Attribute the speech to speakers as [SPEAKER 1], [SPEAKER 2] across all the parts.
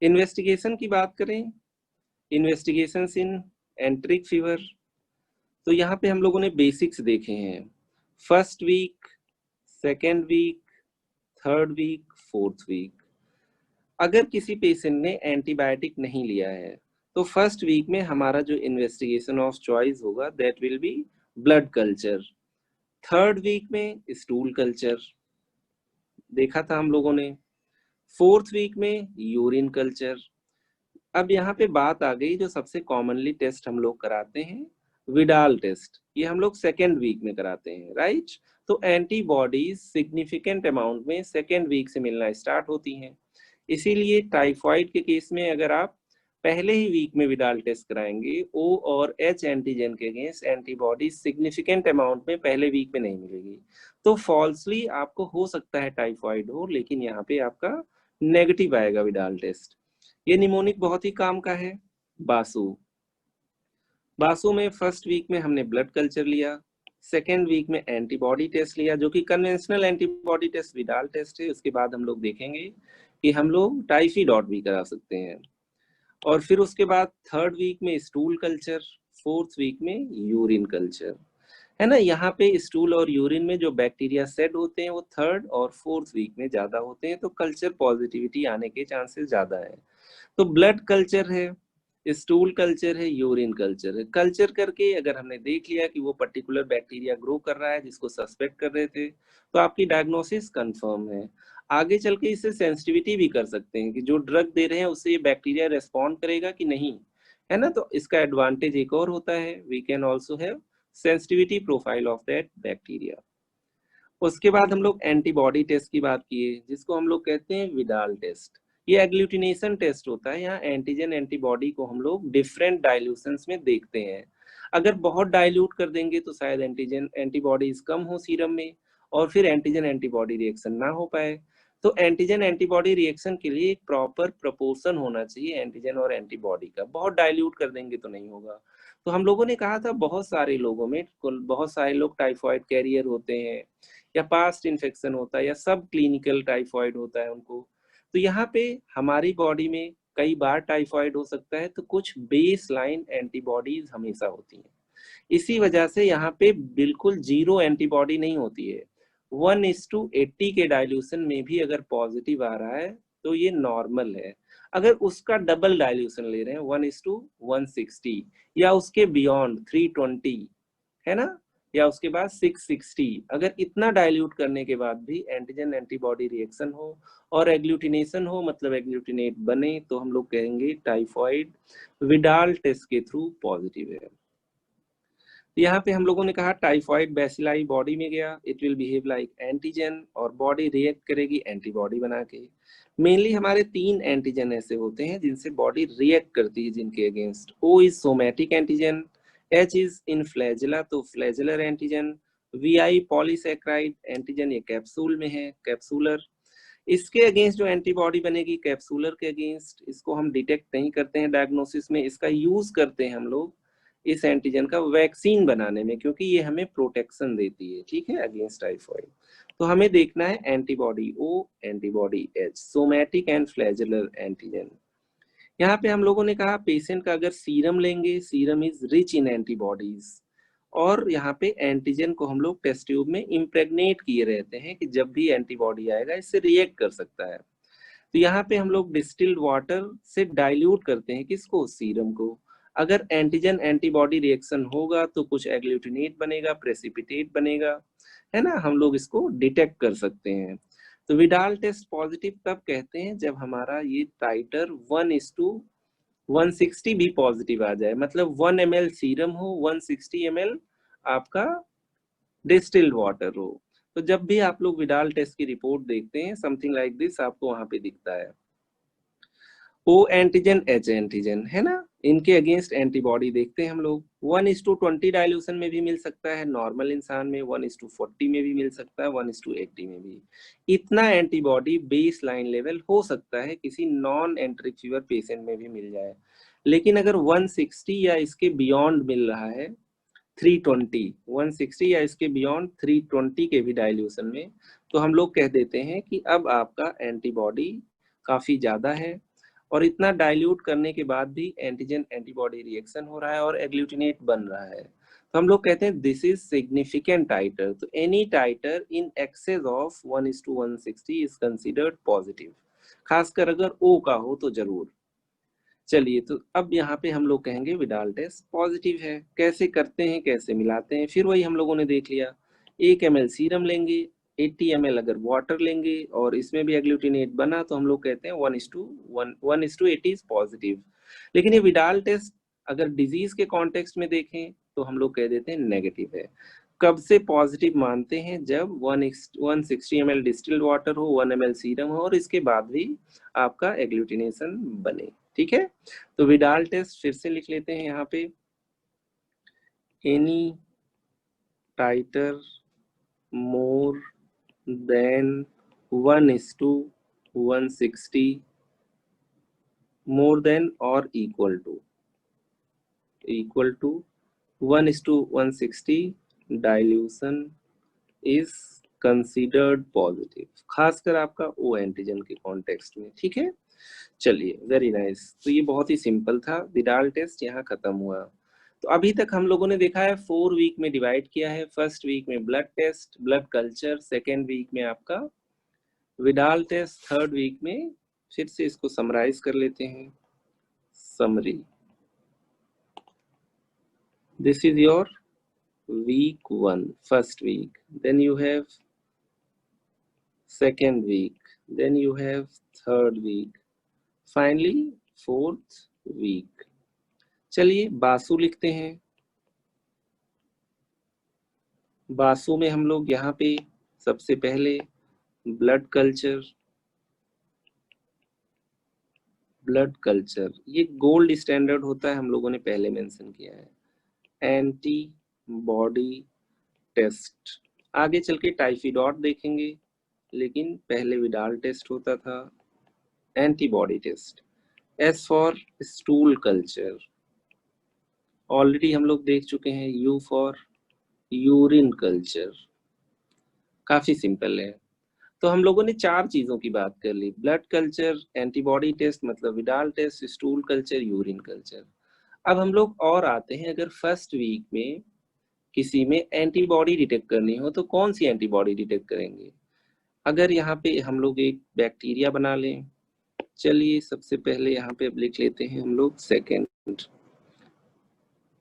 [SPEAKER 1] Investigation की बात करें, इन्वेस्टिगेशंस इन एंट्रिक फीवर, तो यहाँ पे हम लोगों ने बेसिक्स देखे हैं। First week, second week, third week, fourth week. अगर किसी पेशेंट ने एंटीबायोटिक नहीं लिया है तो फर्स्ट वीक में हमारा जो इन्वेस्टिगेशन ऑफ चॉइस होगा that will be blood culture. Third week में स्टूल कल्चर देखा था हम लोगों ने। फोर्थ वीक में यूरिन कल्चर। अब यहाँ पे बात आ गई जो सबसे कॉमनली टेस्ट हम लोग कराते हैं, विडाल टेस्ट। ये हम लोग सेकेंड वीक में कराते हैं, राइट। तो एंटीबॉडीज सिग्निफिकेंट अमाउंट में सेकेंड वीक से मिलना स्टार्ट होती हैं। इसीलिए टाइफाइड के केस में अगर आप पहले ही वीक में विडाल टेस्ट कराएंगे, ओ और एच एंटीजन के अगेंस्ट एंटीबॉडी सिग्निफिकेंट अमाउंट में पहले वीक में नहीं मिलेगी, तो फॉल्सली आपको हो सकता है टाइफाइड हो, लेकिन यहाँ पे आपका नेगेटिव आएगा विडाल टेस्ट। ये निमोनिक बहुत ही काम का है। बासु, बासु में फर्स्ट वीक में हमने ब्लड कल्चर लिया, सेकेंड वीक में एंटीबॉडी टेस्ट लिया जो कि conventional antibody test Widal test है। उसके बाद हम लोग देखेंगे कि हम लोग टाइफीडॉट भी करा सकते हैं। और फिर उसके बाद थर्ड वीक में स्टूल कल्चर, फोर्थ वीक में यूरिन कल्चर, है ना। यहाँ पे स्टूल और यूरिन में जो बैक्टीरिया सेट होते हैं वो थर्ड और फोर्थ वीक में ज्यादा होते हैं, तो कल्चर पॉजिटिविटी आने के चांसेस ज्यादा है। तो ब्लड कल्चर है, स्टूल कल्चर है, यूरिन कल्चर है। कल्चर करके अगर हमने देख लिया कि वो पर्टिकुलर बैक्टीरिया ग्रो कर रहा है जिसको सस्पेक्ट कर रहे थे, तो आपकी डायग्नोसिस कंफर्म है। आगे चल के इससे सेंसिटिविटी भी कर सकते हैं कि जो ड्रग दे रहे हैं उससे ये बैक्टीरिया रेस्पॉन्ड करेगा कि नहीं, है ना। तो इसका एडवांटेज एक और होता है, we can also have sensitivity profile of that bacteria. उसके बाद हम लोग एंटीबॉडी टेस्ट की बात किए जिसको हम लोग कहते हैं विडाल टेस्ट। ये एग्लूटिनेशन टेस्ट होता है। यहाँ एंटीजन एंटीबॉडी को हम लोग डिफरेंट डाइल्यूशंस में देखते हैं। अगर बहुत डाइल्यूट कर देंगे तो शायद एंटीजन एंटीबॉडीज कम हो सीरम में और फिर एंटीजन एंटीबॉडी रिएक्शन ना हो पाए। तो एंटीजन एंटीबॉडी रिएक्शन के लिए एक प्रॉपर प्रपोर्शन होना चाहिए एंटीजन और एंटीबॉडी का। बहुत डाइल्यूट कर देंगे तो नहीं होगा। तो हम लोगों ने कहा था बहुत सारे लोगों में, बहुत सारे लोग टाइफॉइड कैरियर होते हैं या पास्ट इन्फेक्शन होता है या सब क्लिनिकल टाइफॉइड होता है उनको। तो यहाँ पे हमारी बॉडी में कई बार टाइफॉइड हो सकता है, तो कुछ बेस लाइन एंटीबॉडीज हमेशा होती हैं। इसी वजह से यहाँ पे बिल्कुल जीरो एंटीबॉडी नहीं होती है। 1:80 के डाइल्यूशन में भी अगर पॉजिटिव आ रहा है तो ये नॉर्मल है। अगर उसका डबल डाइल्यूशन ले रहे हैं 1:160 या उसके बियॉन्ड 320, है ना, या उसके बाद 660, अगर इतना डाइल्यूट करने के बाद भी एंटीजन एंटीबॉडी रिएक्शन हो और एग्लूटिनेशन हो, मतलब एग्लूटिनेट बने, तो हम लोग कहेंगे टाइफॉइड विडाल टेस्ट के थ्रू पॉजिटिव है। यहाँ पे हम लोगों ने कहा टाइफॉइड बैसिलाई बॉडी में गया, it will behave like antigen और बॉडी रिएक्ट करेगी एंटीबॉडी बना के। मेनली हमारे 3 एंटीजन ऐसे होते हैं जिनसे बॉडी रिएक्ट करती है जिनके against. O is somatic antigen, H is in flagella तो flagellar antigen, Vi polysaccharide antigen ये कैप्सूल में है, कैप्सूलर। इसके अगेंस्ट जो एंटीबॉडी बनेगी कैप्सूलर के अगेंस्ट, इसको हम डिटेक्ट नहीं करते हैं डायग्नोसिस में, इसका यूज करते हैं हम लोग इस एंटीजन का वैक्सीन बनाने में, क्योंकि ये हमें प्रोटेक्शन देती है, ठीक है, अगेंस्ट टाइफॉइड। तो हमें देखना है antibody O, antibody H, somatic and flagellar antigen. यहाँ पे हम लोगों ने कहा पेशेंट का अगर सीरम लेंगे, serum is rich in antibodies, और यहाँ पे एंटीजन को हम लोग टेस्ट ट्यूब में इम्प्रेग्नेट किए रहते हैं कि जब भी एंटीबॉडी आएगा इससे रिएक्ट कर सकता है। तो यहाँ पे हम लोग डिस्टिल्ड वाटर से डाइल्यूट करते हैं किसको, सीरम को। अगर एंटीजन एंटीबॉडी रिएक्शन होगा तो कुछ एग्लूटिनेट बनेगा, प्रेसिपिटेट बनेगा, है ना, हम लोग इसको डिटेक्ट कर सकते हैं। तो विडाल टेस्ट पॉजिटिव तब कहते हैं जब हमारा ये टाइटर 1:160 भी पॉजिटिव आ जाए, मतलब 1 ml सीरम हो, 160 ml आपका डिस्टिल्ड वाटर हो। तो जब भी आप लोग विडाल टेस्ट की रिपोर्ट देखते हैं समथिंग लाइक दिस आपको वहां पे दिखता है। ओ एंटीजन एच एंटीजन, है ना, इनके अगेंस्ट एंटीबॉडी देखते हैं हम लोग। 1:20 डाइल्यूशन में भी मिल सकता है नॉर्मल इंसान में, 1:40 में भी मिल सकता है, 1:80 में भी। इतना एंटीबॉडी बेस लाइन लेवल हो सकता है किसी नॉन एंट्रिक फीवर पेशेंट में भी मिल जाए। लेकिन अगर 160 या इसके बियॉन्ड मिल रहा है, 320, 160 या इसके बियॉन्ड 320 के भी डाइल्यूशन में, तो हम लोग कह देते हैं कि अब आपका एंटीबॉडी काफी ज्यादा है और इतना डाइल्यूट करने के बाद भी एंटीजन एंटीबॉडी रिएक्शन हो रहा है और एग्लूटिनेट बन रहा है, तो हम लोग कहते हैं दिस इज सिग्निफिकेंट टाइटर। तो any titre in excess of 1:160 is considered positive, खासकर अगर O का हो तो जरूर। चलिए, तो अब यहाँ पे हम लोग कहेंगे विडाल टेस्ट पॉजिटिव है। कैसे करते हैं, कैसे मिलाते हैं, फिर वही हम लोगों ने देख लिया। 1 ml सीरम लेंगे, 80 ml अगर वाटर लेंगे और इसमें भी एग्लूटिनेट बना तो हम लोग कहते हैं 1:80 इज पॉजिटिव। लेकिन ये विडाल टेस्ट अगर डिजीज के कॉन्टेक्स्ट में देखें तो हम लोग कह देते हैं नेगेटिव है। कब से पॉजिटिव मानते हैं, जब 160 ml डिस्टिल्ड वाटर हो, 1 ml सीरम हो और इसके बाद भी आपका एग्लूटिनेशन बने। ठीक है, तो विडाल टेस्ट फिर से लिख लेते हैं यहाँ पे, any titre more than 1:160 more than और equal to 1:160 dilution is considered positive, खासकर आपका O एंटीजन के कॉन्टेक्स्ट में। ठीक है, चलिए, वेरी नाइस। तो ये बहुत ही सिंपल था, विडाल टेस्ट यहाँ खत्म हुआ। तो अभी तक हम लोगों ने देखा है 4 वीक में डिवाइड किया है। फर्स्ट वीक में blood test, blood culture, second week में आपका विडाल टेस्ट, थर्ड वीक में फिर से इसको समराइज कर लेते हैं, summary. This is your week 1, first week, then you have second week, then you have third week, finally fourth week। चलिए बासु लिखते हैं। बासु में हम लोग यहाँ पे सबसे पहले ब्लड कल्चर ये गोल्ड स्टैंडर्ड होता है, हम लोगों ने पहले मेंशन किया है। एंटीबॉडी टेस्ट, आगे चल के टाइफिडॉट देखेंगे, लेकिन पहले विडाल टेस्ट होता था। Antibody test. S for stool culture, already हम लोग देख चुके हैं। यू फॉर यूरिन कल्चर, काफी सिंपल है। तो हम लोगों ने 4 चीजों की बात कर ली, ब्लड कल्चर, एंटीबॉडी टेस्ट मतलब Widal test, stool culture, urine culture. अब हम लोग और आते हैं, अगर फर्स्ट वीक में किसी में एंटीबॉडी डिटेक्ट करनी हो तो कौन सी एंटीबॉडी डिटेक्ट करेंगे। अगर यहाँ पे हम लोग एक बैक्टीरिया बना लें, चलिए सबसे पहले यहाँ पे अब लिख लेते हैं हम लोग सेकेंड,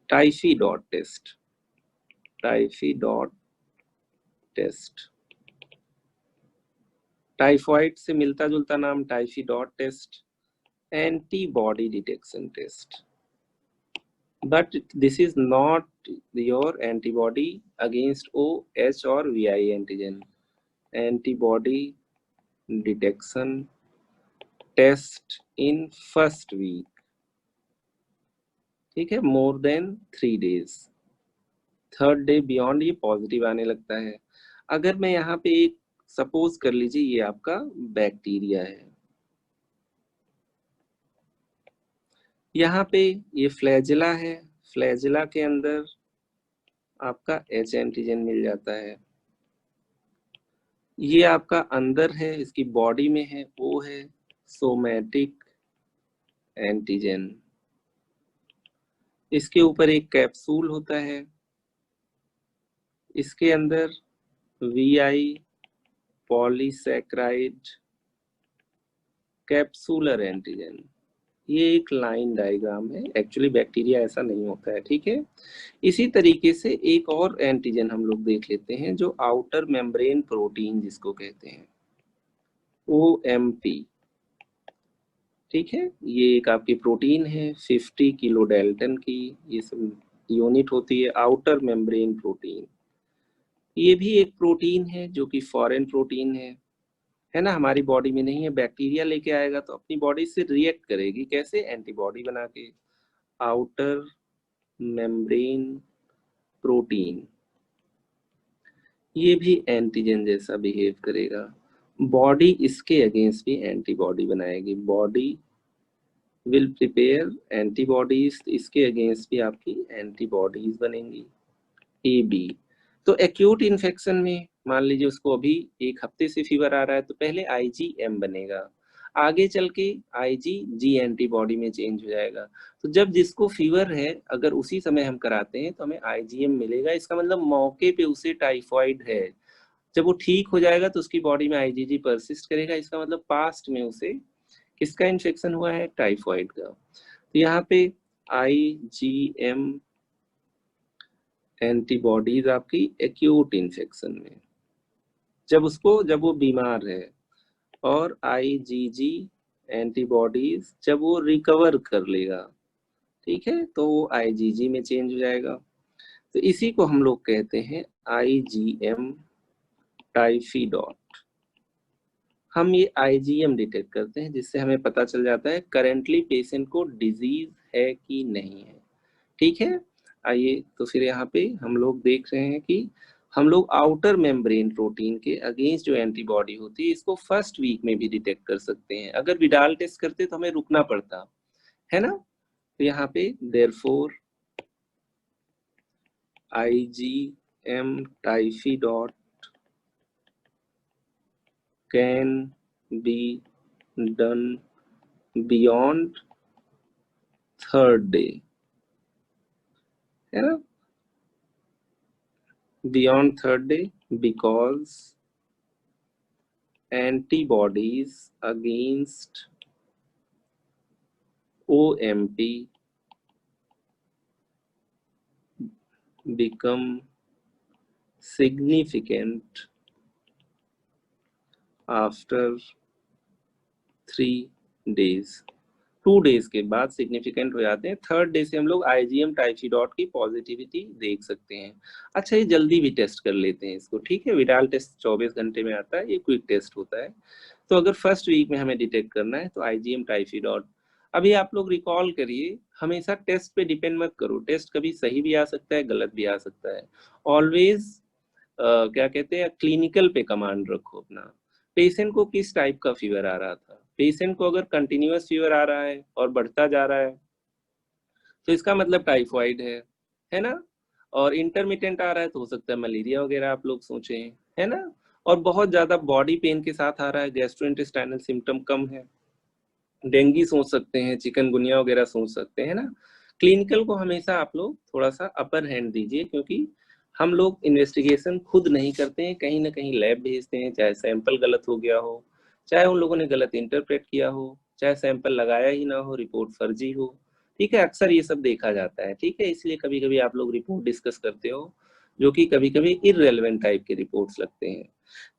[SPEAKER 1] टाइफिडॉट टेस्ट, टाइफॉइड से मिलता जुलता नाम, Typhidot test, antibody detection test. But this is not your antibody against O, H or VI antigen. Antibody detection test in first week, ठीक है, more than 3 days, third day beyond ये positive आने लगता है। अगर मैं यहाँ पे एक सपोज कर लीजिए ये आपका बैक्टीरिया है, यहाँ पे ये फ्लैजिला है, फ्लैजिला के अंदर आपका H एंटीजन मिल जाता है। ये आपका अंदर है, इसकी बॉडी में है, वो है सोमैटिक एंटीजन। इसके ऊपर एक कैप्सूल होता है, इसके अंदर VI पॉलीसैकेराइड कैप्सूलर एंटीजन। ये एक लाइन डायग्राम है, एक्चुअली बैक्टीरिया ऐसा नहीं होता है। ठीक है, इसी तरीके से एक और एंटीजन हम लोग देख लेते हैं, जो आउटर मेम्ब्रेन प्रोटीन जिसको कहते हैं, OMP। ठीक है, ये एक आपकी प्रोटीन है 50 किलो डेल्टन की, ये सब यूनिट होती है, आउटर मेम्ब्रेन प्रोटीन। ये भी एक प्रोटीन है जो कि फॉरेन प्रोटीन है ना, हमारी बॉडी में नहीं है। बैक्टीरिया लेके आएगा तो अपनी बॉडी से रिएक्ट करेगी, कैसे, एंटीबॉडी बना के। आउटर मेम्ब्रेन प्रोटीन, ये भी एंटीजन जैसा बिहेव करेगा, बॉडी इसके अगेंस्ट भी एंटीबॉडी बनाएगी, बॉडी विल प्रिपेयर एंटीबॉडीज, इसके अगेंस्ट भी आपकी एंटीबॉडीज बनेंगी। AB, तो एक्यूट इन्फेक्शन में मान लीजिए उसको अभी 1 हफ्ते से फीवर आ रहा है तो पहले IgM बनेगा। आगे चल के IgG एंटीबॉडी में चेंज हो जाएगा। तो जब जिसको फीवर है अगर उसी समय हम कराते हैं तो हमें IgM मिलेगा, इसका मतलब मौके पे उसे टाइफॉइड है। जब वो ठीक हो जाएगा तो उसकी बॉडी में IgG परसिस्ट करेगा, इसका मतलब पास्ट में उसे किसका इन्फेक्शन हुआ है, टाइफॉइड का। तो यहाँ पे IgM एंटीबॉडीज आपकी एक्यूट इन्फेक्शन में, जब वो बीमार है, और IgG एंटीबॉडीज जब वो रिकवर कर लेगा, ठीक है, तो वो IgG में चेंज हो जाएगा। तो इसी को हम लोग कहते हैं IgM टाइफी. हम ये IgM डिटेक्ट करते हैं जिससे हमें पता चल जाता है करेंटली पेशेंट को डिजीज है कि नहीं है, ठीक है। आइए तो फिर यहाँ पे हम लोग देख रहे हैं कि हम लोग आउटर मेम्ब्रेन प्रोटीन के अगेंस्ट जो एंटीबॉडी होती है इसको फर्स्ट वीक में भी डिटेक्ट कर सकते हैं। अगर विडाल टेस्ट करते तो हमें रुकना पड़ता है ना। तो यहाँ पे therefore IgM typhi dot can be done beyond third day, है ना, beyond third day because antibodies against OMP become significant after 3 days. 2 days के बाद सिग्निफिकेंट हो जाते हैं, थर्ड डे से हम लोग IgM टाइफी डॉट की पॉजिटिविटी देख सकते हैं। अच्छा ये जल्दी भी टेस्ट कर लेते हैं इसको, ठीक है, विडाल टेस्ट 24 घंटे में आता है, ये क्विक टेस्ट होता है। तो अगर फर्स्ट वीक में हमें डिटेक्ट करना है तो IgM टाइफी डॉट, अभी आप लोग रिकॉल करिए, हमेशा टेस्ट पे डिपेंड मत करो, टेस्ट कभी सही भी आ सकता है गलत भी आ सकता है। ऑलवेज क्या कहते हैं, क्लिनिकल पे कमांड रखो अपना। पेशेंट को किस टाइप का फीवर आ रहा था, पेशेंट को अगर कंटिन्यूअस फीवर आ रहा है और बढ़ता जा रहा है तो इसका मतलब टाइफॉइड है ना। और इंटरमिटेंट आ रहा है तो हो सकता है मलेरिया वगैरह आप लोग सोचें, है ना। और बहुत ज्यादा बॉडी पेन के साथ आ रहा है, गैस्ट्रोइंटेस्टाइनल सिम्टम कम है, डेंगू सोच सकते हैं, चिकनगुनिया वगैरह सोच सकते हैं ना। क्लिनिकल को हमेशा आप लोग थोड़ा सा अपर हैंड दीजिए, क्योंकि हम लोग इन्वेस्टिगेशन खुद नहीं करते हैं, कहीं ना कहीं लैब भेजते हैं, चाहे सैंपल गलत हो गया हो, चाहे उन लोगों ने गलत इंटरप्रेट किया हो, चाहे सैंपल लगाया ही ना हो, रिपोर्ट फर्जी हो, ठीक है, अक्सर ये सब देखा जाता है, ठीक है। इसलिए कभी कभी आप लोग रिपोर्ट डिस्कस करते हो जो कि कभी कभी इररेलेवेंट टाइप के रिपोर्ट्स लगते हैं।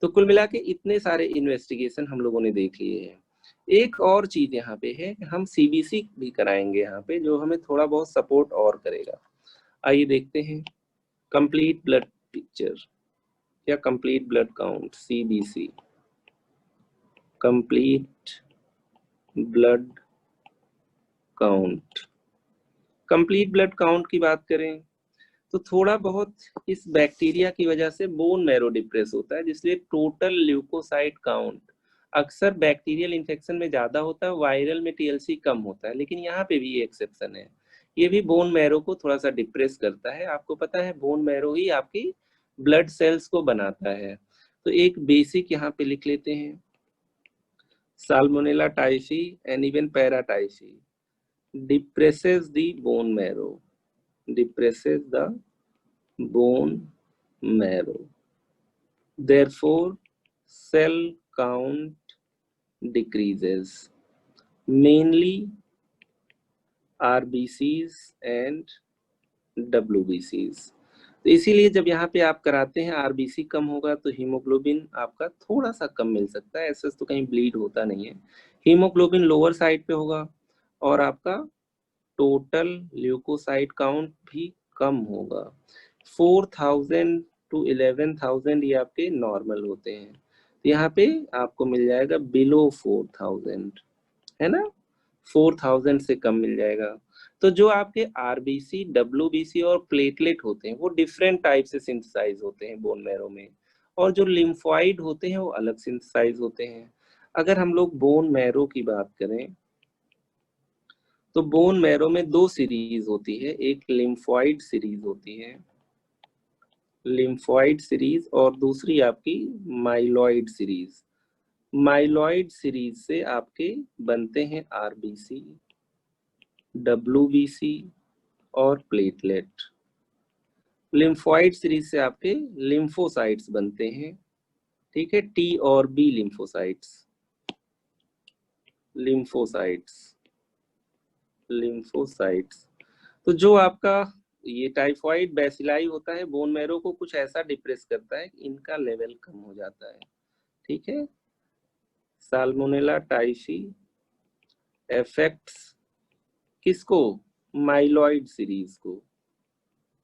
[SPEAKER 1] तो कुल मिला के इतने सारे इन्वेस्टिगेशन हम लोगों ने देख लिए हैं। एक और चीज यहाँ पे है कि हम CBC भी कराएंगे यहाँ पे, जो हमें थोड़ा बहुत सपोर्ट और करेगा। आइए देखते हैं कंप्लीट ब्लड पिक्चर या complete blood count, CBC complete blood count. Complete blood count की बात करें तो थोड़ा बहुत इस बैक्टीरिया की वजह से बोन मैरो डिप्रेस होता है, जिसलिए टोटल ल्यूकोसाइट काउंट अक्सर बैक्टीरियल इन्फेक्शन में ज्यादा होता है, वायरल में TLC कम होता है, लेकिन यहाँ पे भी ये एक्सेप्शन है, ये भी बोन मैरो को थोड़ा सा डिप्रेस करता है। आपको पता है बोन मैरो ही आपकी ब्लड सेल्स को बनाता है। तो एक बेसिक यहाँ पे लिख लेते हैं, salmonella typhi and even paratyphi depresses the bone marrow, depresses the bone marrow, therefore cell count decreases, mainly RBCs and WBCs। तो इसीलिए जब यहाँ पे आप कराते हैं RBC कम होगा तो हीमोग्लोबिन आपका थोड़ा सा कम मिल सकता है, ऐसा तो कहीं ब्लीड होता नहीं है। हीमोग्लोबिन लोअर साइड पे होगा और आपका टोटल ल्यूकोसाइट काउंट भी कम होगा। 4000 to 11,000 ये आपके नॉर्मल होते हैं, तो यहाँ पे आपको मिल जाएगा बिलो 4000, है ना, 4000 से कम मिल जाएगा। तो जो आपके RBC, WBC और प्लेटलेट होते हैं वो डिफरेंट टाइप से सिंथेसाइज होते हैं बोन मैरो में, और जो लिम्फोइड होते हैं वो अलग सिंथेसाइज होते हैं। अगर हम लोग बोन मैरो की बात करें तो बोन मैरो में 2 सीरीज होती है, एक लिम्फोइड सीरीज होती है, लिम्फोइड सीरीज, और दूसरी आपकी माइलॉइड सीरीज। माइलॉइड सीरीज से आपके बनते हैं आरबीसी, डब्ल्यूबीसी और प्लेटलेट। लिम्फोइड सीरीज से आपके लिम्फोसाइट्स बनते हैं, ठीक है, टी और बी लिम्फोसाइट्स, लिम्फोसाइट्स, लिम्फोसाइट्स। तो जो आपका ये टाइफॉइड बैसिलाई होता है, बोन मैरो को कुछ ऐसा डिप्रेस करता है कि इनका लेवल कम हो जाता है, ठीक है। साल्मोनेला टाइफी एफेक्ट्स किसको? माइलॉइड सीरीज को,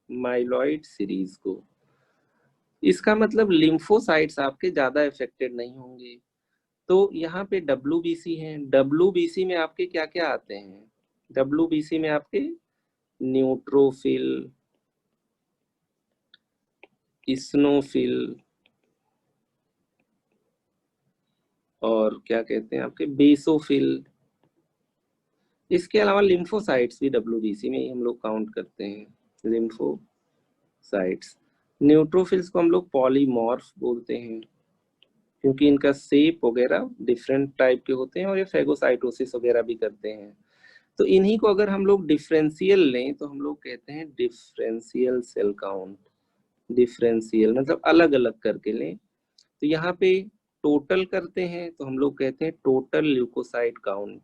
[SPEAKER 1] माइलॉइड सीरीज को। इसका मतलब लिम्फोसाइट्स आपके ज्यादा इफेक्टेड नहीं होंगे। तो यहाँ पे डब्ल्यूबीसी है, डब्ल्यूबीसी में आपके क्या क्या आते हैं? डब्ल्यूबीसी में आपके न्यूट्रोफिल, इस्नोफिल और क्या कहते हैं आपके बेसोफिल। इसके अलावा लिम्फोसाइट्स भी डब्ल्यूबीसी में ही हम लोग काउंट करते हैं, लिम्फोसाइट्स। न्यूट्रोफिल्स को हम लोग पॉलीमॉर्फ बोलते हैं क्योंकि इनका शेप वगैरह डिफरेंट टाइप के होते हैं और ये फेगोसाइटोसिस वगैरह भी करते हैं। तो इन्हीं को अगर हम लोग डिफरेंशियल लें तो हम लोग कहते हैं डिफरेंशियल सेल काउंट। डिफरेंशियल मतलब अलग अलग करके लें। तो यहाँ पे टोटल करते हैं तो हम लोग कहते हैं total leucocyte count,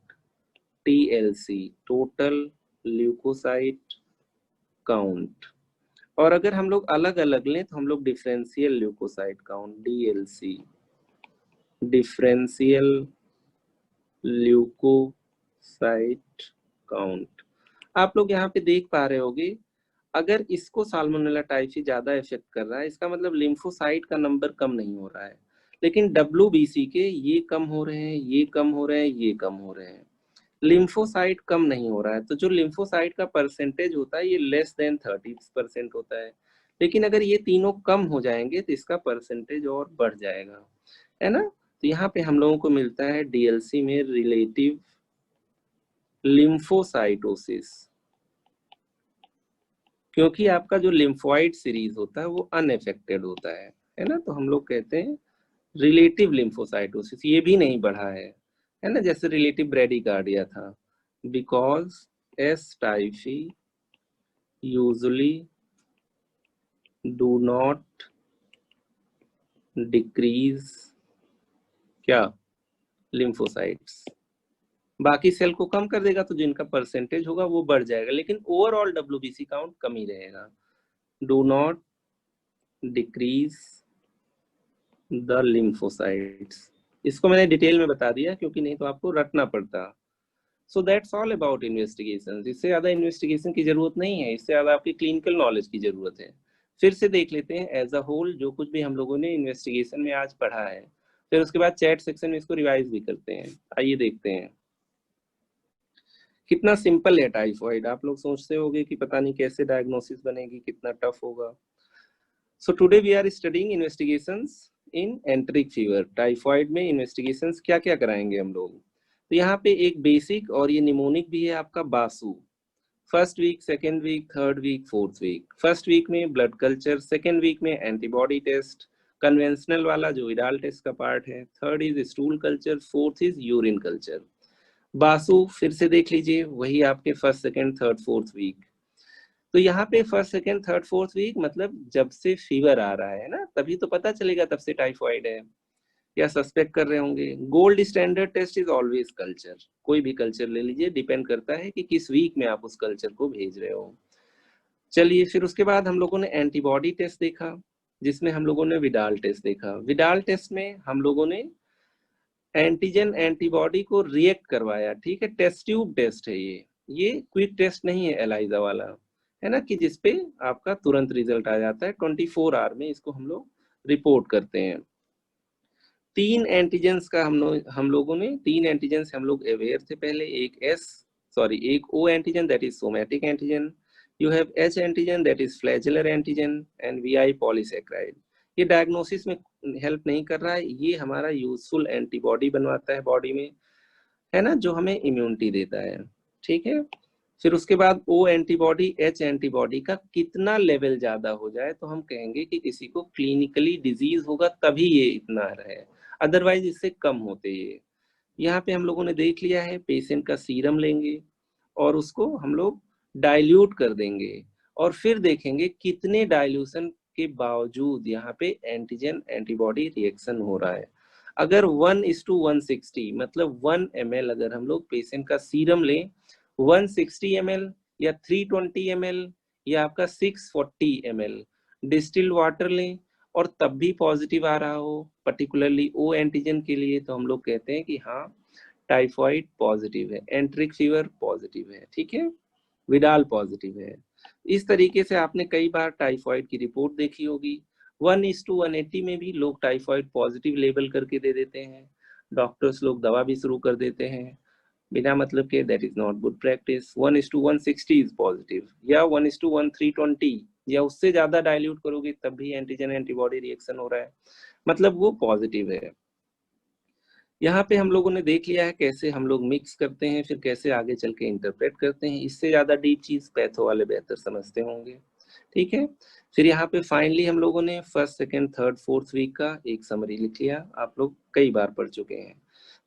[SPEAKER 1] TLC, total leucocyte count. और अगर हम लोग अलग अलग लें तो हम लोग differential leukocyte count, DLC, differential leukocyte count. आप लोग यहाँ पे देख पा रहे होगे, अगर इसको साल्मोनेला टाइफी ज्यादा इफेक्ट कर रहा है, इसका मतलब लिम्फोसाइट का नंबर कम नहीं हो रहा है, लेकिन WBC के ये कम हो रहे हैं, ये कम हो रहे हैं, ये कम हो रहे हैं, लिम्फोसाइट कम नहीं हो रहा है। तो जो लिम्फोसाइट का परसेंटेज होता है ये लेस देन 30% होता है, लेकिन अगर ये तीनों कम हो जाएंगे तो इसका परसेंटेज और बढ़ जाएगा, है ना। तो यहाँ पे हम लोगों को मिलता है DLC में रिलेटिव लिम्फोसाइटोसिस, क्योंकि आपका जो लिम्फोइड सीरीज होता है वो अनएफेक्टेड होता है ना। तो हम लोग कहते हैं रिलेटिव लिम्फोसाइटोसिस, ये भी नहीं बढ़ा है ना, जैसे रिलेटिव ब्रेडिकार्डिया था। Because S typhi usually do not decrease क्या? लिम्फोसाइट्स। बाकी सेल को कम कर देगा तो जिनका परसेंटेज होगा वो बढ़ जाएगा, लेकिन ओवरऑल WBC काउंट कम ही रहेगा। Do not decrease the lymphocytes. इसको मैंने डिटेल में बता दिया क्योंकि नहीं तो आपको रटना पड़ता। So that's all about investigation. इससे ज्यादा इन्वेस्टिगेशन की जरूरत नहीं है, इससे ज्यादा आपकी क्लिनिकल नॉलेज की जरूरत है। फिर से देख लेते हैं एज अ होल जो कुछ भी हम लोगों ने इन्वेस्टिगेशन में आज पढ़ा है, फिर उसके बाद चैट सेक्शन में इसको रिवाइज भी करते हैं। आइए देखते हैं कितना सिंपल है टाइफॉइड। आप लोग सोचते होंगे कि पता नहीं कैसे डायग्नोसिस बनेगी, कितना टफ होगा। So today we are studying investigations in enteric fever. Typhoid में इन्वेस्टिगेशंस क्या क्या कराएंगे हम लोग? तो यहाँ पे एक बेसिक और ये निमोनिक भी है आपका BASU. First week, second week, third week, fourth week. First week में ब्लड कल्चर, सेकेंड वीक में एंटीबॉडी टेस्ट, कन्वेंशनल वाला जो विडाल टेस्ट का पार्ट है, third is stool culture, fourth is urine culture. BASU फिर से देख लीजिए, वही आपके first, second, third, fourth week. तो यहाँ पे first, second, third, fourth week मतलब जब से फीवर आ रहा है ना, तभी तो पता चलेगा तब से टाइफॉइड है या सस्पेक्ट कर रहे होंगे। Gold standard test is always culture. कोई भी कल्चर ले लीजिए, डिपेंड करता है कि किस वीक में आप उस कल्चर को भेज रहे हो। चलिए, फिर उसके बाद हम लोगों ने एंटीबॉडी टेस्ट देखा, जिसमें हम लोगों ने विडाल टेस्ट देखा। विडाल टेस्ट में हम लोगों ने एंटीजन एंटीबॉडी को रिएक्ट करवाया, ठीक है। टेस्ट ट्यूब टेस्ट है ये क्विक टेस्ट नहीं है एलाइजा वाला, है ना, कि जिसपे आपका तुरंत रिजल्ट आ जाता है 24 आवर में, इसको हम लोग रिपोर्ट करते हैं। तीन एंटीजेंस का हम लोगों ने तीन एंटीजेंस हम लोग अवेयर थे पहले। एक O antigen that is somatic antigen, you have H antigen that is flagellar antigen, and VI polysaccharide. ये डायग्नोसिस में हेल्प नहीं कर रहा है, ये हमारा यूजफुल एंटीबॉडी बनवाता है बॉडी में, है ना, जो हमें इम्यूनिटी देता है, ठीक है। फिर उसके बाद ओ एंटीबॉडी, एच एंटीबॉडी का कितना लेवल ज्यादा हो जाए तो हम कहेंगे कि किसी को क्लिनिकली डिजीज होगा, तभी ये इतना है। अदरवाइज इससे कम होते ये। यहाँ पे हम लोगों ने देख लिया है, पेशेंट का सीरम लेंगे और उसको हम लोग डाइल्यूट कर देंगे और फिर देखेंगे कितने डाइल्यूशन के बावजूद यहाँ पे एंटीजन एंटीबॉडी रिएक्शन हो रहा है। अगर 1:160 मतलब 1 ml अगर हम लोग पेशेंट का सीरम लें, 160 ml या 320 ml या आपका 640 ml डिस्टिल्ड वाटर लें और तब भी पॉजिटिव आ रहा हो, पर्टिकुलरली ओ एंटीजन के लिए, तो हम लोग कहते हैं कि हाँ टाइफॉइड पॉजिटिव है, एंट्रिक फीवर पॉजिटिव है, ठीक है, विडाल पॉजिटिव है। इस तरीके से आपने कई बार टाइफॉइड की रिपोर्ट देखी होगी। 1:180 में भी लोग टाइफॉइड पॉजिटिव लेबल करके दे देते हैं, डॉक्टर्स लोग दवा भी शुरू कर देते हैं बिना मतलब के, that is not good practice. 1:160 is positive या 1:320 या उससे ज्यादा डाइल्यूट करोगे तब भी एंटीजन एंटीबॉडी रिएक्शन हो रहा है, मतलब वो पॉजिटिव है। यहाँ पे हम लोगों ने देख लिया है कैसे हम लोग मिक्स करते हैं, फिर कैसे आगे चल के इंटरप्रेट करते हैं। इससे ज्यादा डीप चीज पैथो वाले बेहतर समझते होंगे, ठीक है। फिर यहाँ पे फाइनली हम लोगों ने first second third fourth week का एक समरी लिख लिया, आप लोग कई बार पढ़ चुके हैं।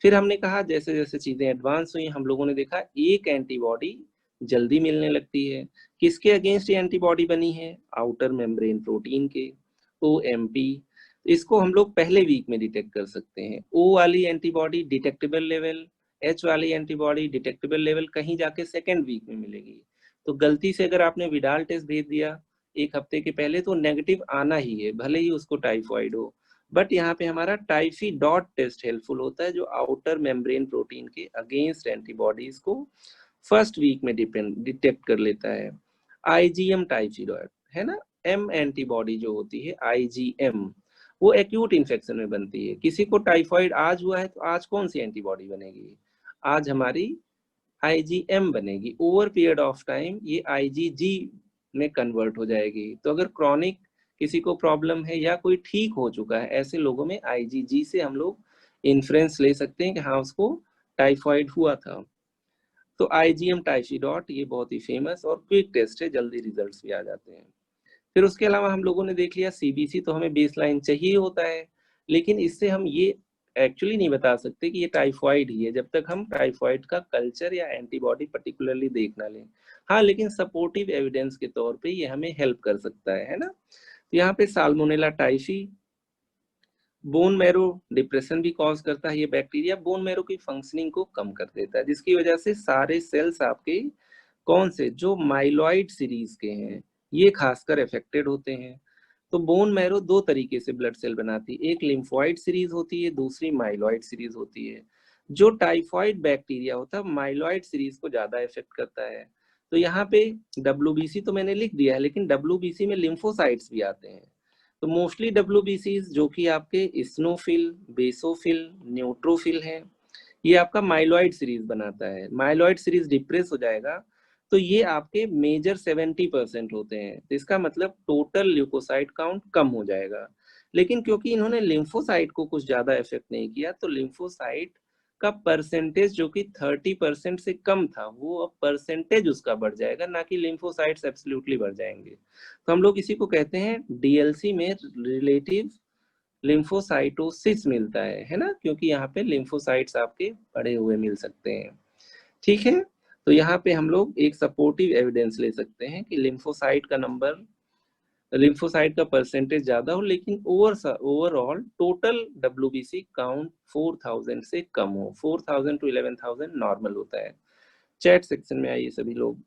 [SPEAKER 1] फिर हमने कहा जैसे जैसे चीजें एडवांस हुई हम लोगों ने देखा एक एंटीबॉडी जल्दी मिलने लगती है। किसके अगेंस्ट ये एंटीबॉडी बनी है? आउटर मेम्ब्रेन प्रोटीन के, OMP। इसको हम लोग पहले वीक में डिटेक्ट कर सकते हैं। O वाली एंटीबॉडी डिटेक्टेबल लेवल, H वाली एंटीबॉडी डिटेक्टेबल लेवल कहीं जाके सेकेंड वीक में मिलेगी। तो गलती से अगर आपने विडाल टेस्ट भेज दिया एक हफ्ते के पहले तो नेगेटिव आना ही है, भले ही उसको टाइफॉइड हो। बट यहाँ पे हमारा टाइफी डॉट टेस्ट हेल्पफुल होता है, जो आउटर मेम्ब्रेन प्रोटीन के अगेंस्ट एंटीबॉडीज को फर्स्ट वीक में डिटेक्ट कर लेता है। IgM टाइफी डॉट है ना, M एंटीबॉडी जो होती है IgM, वो एक्यूट इन्फेक्शन में बनती है। किसी को टाइफॉइड आज हुआ है तो आज कौन सी एंटीबॉडी बनेगी? आज हमारी IgM बनेगी। ओवर पीरियड ऑफ टाइम ये IgG में कन्वर्ट हो जाएगी। तो अगर क्रॉनिक किसी को प्रॉब्लम है या कोई ठीक हो चुका है, ऐसे लोगों में IgG से हम लोग इन्फ्लुएंस ले सकते हैं कि हाँ उसको टाइफॉइड हुआ था। तो IgM टाइफी डॉट ये बहुत ही फेमस और क्विक टेस्ट है, जल्दी रिजल्ट्स भी आ जाते हैं। फिर उसके अलावा हम लोगों ने देख लिया CBC तो हमें बेसलाइन चाहिए होता है, लेकिन इससे हम ये एक्चुअली नहीं बता सकते कि ये टाइफॉइड ही है जब तक हम टाइफॉइड का कल्चर या एंटीबॉडी पर्टिकुलरली देख ना लें। हाँ, लेकिन सपोर्टिव एविडेंस के तौर पे ये हमें हेल्प कर सकता है ना। तो यहाँ पे salmonella typhi bone marrow depression भी कॉज करता है। ये बैक्टीरिया बोन मैरो की फंक्शनिंग को कम कर देता है, जिसकी वजह से सारे सेल्स आपके कौन से, जो माइलॉइड सीरीज के हैं, ये खासकर अफेक्टेड होते हैं। तो बोन मैरो दो तरीके से ब्लड सेल बनाती है, एक लिम्फोइड सीरीज होती है, दूसरी माइलॉइड सीरीज होती है। जो टाइफॉइड बैक्टीरिया होता है माइलॉइड सीरीज को ज्यादा इफेक्ट करता है। तो यहाँ पे WBC तो मैंने लिख दिया है, लेकिन WBC में लिम्फोसाइट्स भी आते हैं। तो मोस्टली WBC जो कि आपके इस्नोफिल, बेसोफिल, न्यूट्रोफिल है, ये आपका माइलॉइड सीरीज बनाता है। माइलॉइड सीरीज डिप्रेस हो जाएगा तो ये आपके मेजर 70% होते हैं, तो इसका मतलब टोटल ल्यूकोसाइट काउंट कम हो जाएगा। लेकिन क्योंकि इन्होंने लिम्फोसाइट को कुछ ज्यादा इफेक्ट नहीं किया, तो लिम्फोसाइट का परसेंटेज जो कि 30% से कम था, वो अब परसेंटेज उसका बढ़ जाएगा, ना कि लिम्फोसाइट्स एब्सोल्युटली बढ़ जाएंगे। तो हम लोग इसी को कहते हैं DLC में रिलेटिव लिम्फोसाइटोसिस मिलता है ना, क्योंकि यहाँ पे लिम्फोसाइट्स आपके बढ़े हुए मिल सकते हैं, ठीक है। तो यहाँ पे हम लोग एक सपोर्टिव एविडेंस ले सकते हैं कि लिम्फोसाइट का परसेंटेज ज्यादा हो, लेकिन ओवरऑल टोटल WBC काउंट 4000 से कम हो। 4000 to 11000 नॉर्मल होता है। चैट सेक्शन में आइए सभी लोग।